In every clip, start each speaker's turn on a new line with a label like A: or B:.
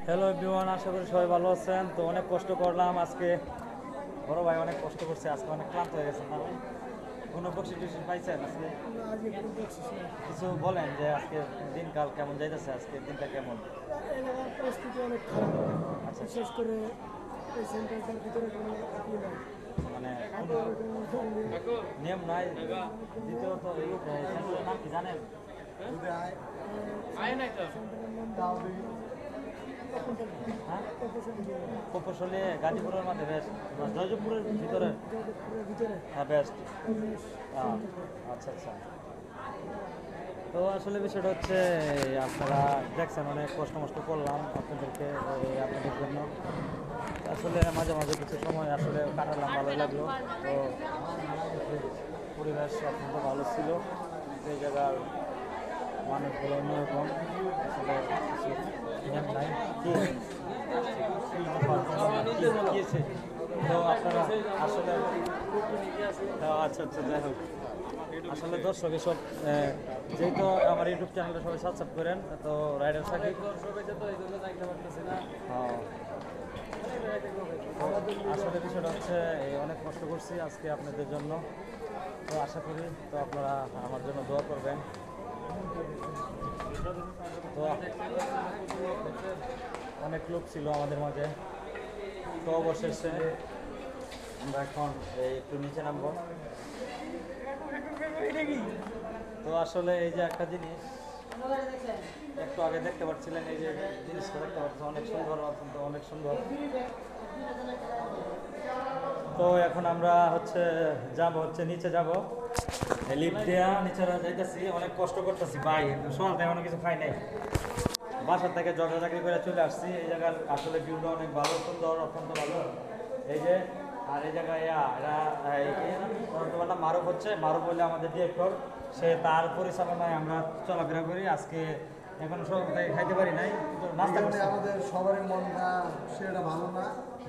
A: Hello everyone, আশা করি সবাই ভালো আছেন। তো অনেক কষ্ট করলাম আজকে, বড় ভাই অনেক কষ্ট করছে আজকে, অনেক ক্লান্ত হয়ে গেছেন না ভাই? কোনো বকশিস টকশিস পাইছেন আজকে? কিছু বলেন যে আজকে দিনকাল কেমন যাইতেছে, আজকে দিনটা কেমন?
B: এলাকার পরিস্থিতি অনেক খারাপ।
A: আচ্ছা,
B: বিশেষ করে এই সেন্টারটার ভিতরে কোনো ই নাই।
A: মানে কোনো নিয়ম নাই। দ্বিতীয়ত এই সেন্টারের নাম কি জানেন? হ্যাঁ, প্রকৌশলী গাজীপুরের মধ্যে বেস্ট, জয়জপুরের ভিতরে। হ্যাঁ, বেস্ট। আচ্ছা আচ্ছা। তো আসলে বিষয়টা হচ্ছে আপনারা দেখছেন অনেক কষ্ট মষ্ট করলাম আপনাদেরকে, আপনাদের জন্য। আসলে মাঝে মাঝে কিছু সময় আসলে কাটালাম, ভালো লাগলো। তো পরিবেশ অত্যন্ত ভালো ছিল। সেই জায়গার মানুষগুলো অন্যরকম, আসলে কিছু নিয়ম নাই। তো আপনারা আসলে আচ্ছা আচ্ছা, যাই হোক, আসলে দর্শক এসব যেহেতু আমার ইউটিউব চ্যানেলটা সবাই সাবস্ক্রাইব করেন, তো রাইডার সাকিব আসলে বিষয়টা হচ্ছে অনেক কষ্ট করছি আজকে আপনাদের জন্য। তো আশা করি তো আপনারা আমার জন্য দোয়া করবেন। তো অনেক লোক ছিল আমাদের মাঝে। তো অবশেষে আমরা এখন একটু নিচে নামবো। তো আসলে এই যে একটা জিনিস একটু আগে দেখতে পাচ্ছিলেন, এই যে জিনিসটা দেখতে পাচ্ছেন, অনেক সুন্দর, অত্যন্ত অনেক সুন্দর। তো এখন আমরা হচ্ছে নিচে যাব, লিফট দিয়া নিচে যাইতেছি। অনেক কষ্ট করতেছি ভাই, সকাল থেকে অনেক কিছু খাই নাই। বাসার থেকে জগা চাকরি করে চলে আসছি। এই জায়গার আসলে ভিউটা অনেক ভালো, সুন্দর, অত্যন্ত ভালো। এই যে আর এই জায়গায় এরা তোমার নাম মারুফ হচ্ছে, মারুফ বলে আমাদের ডিরেক্টর, সে তার পরিচালনায় আমরা চলাফেরা করি। আজকে এখন সব খাইতে পারি নাই, নাস্তা করছি।
C: আমাদের সবারই মনটা সেটা ভালো না,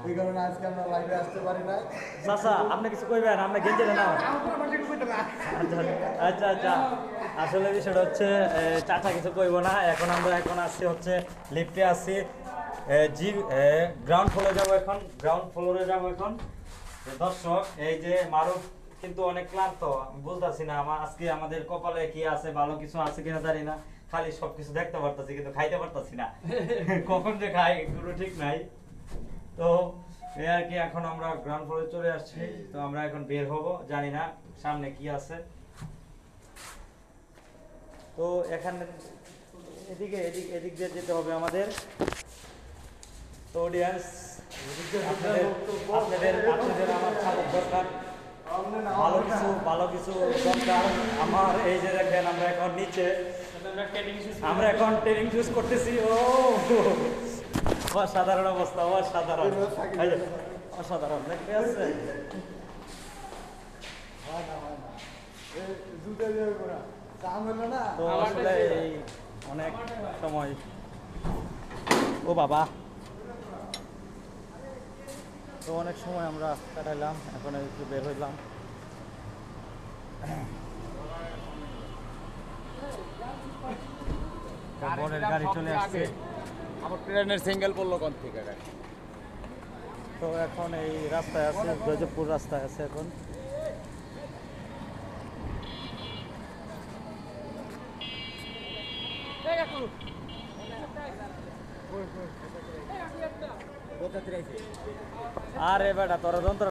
C: এই কারণে আজকে আমরা লাইভে আসতে পারি নাই।
A: চাচা আপনি কিছু কইবেন? আপনি গেঞ্জি না? আচ্ছা আচ্ছা আচ্ছা। আসলে বিষয়টা হচ্ছে চাচা কিছু কইব না। এখন আসছি হচ্ছে লিফটে আসছি, গ্রাউন্ড ফ্লোরে যাবো এখন, দর্শক এই যে মারুফ কিন্তু অনেক ক্লান্ত, আমি বুঝতেছি না আজকে আমাদের কপালে কি আছে, ভালো কিছু আছে কিনা জানি না। খালি সবকিছু দেখতে পারতাছি কিন্তু খাইতে পারতাছি না। কখন যে খাই কোনো ঠিক নাই। তো এই আর কি, এখন আমরা গ্রাউন্ড ফ্লোরে চলে আসছি। তো আমরা এখন বের হব, জানি না সামনে কি আছে। তো এখানে এদিক দিয়ে যেতে হবে আমাদের। তো অডিয়েন্স, আপনাদের আমার সাপোর্ট দরকার, ভালো কিছু দরকার আমার। এই যে দেখেন আমরা এখন নিচে, আমরা এখন ট্রেনিং ইউজ করতেছি। ও অসাধারণ অবস্থা, অসাধারণ অসাধারণ দেখতে আসছে। তো আসলে এই অনেক সময়, ও বাবা, তো অনেক সময় আমরা কাটাইলাম, এখন একটু বের হইলাম। বরের গাড়ি চলে আসছে।
C: আমার ট্রেনের সিঙ্গেল পড়লো কোন থেকে?
A: তো এখন এই রাস্তায় আছে, জয়দেবপুর রাস্তায় আছে এখন। আরে বেটা তোরা যন্ত্র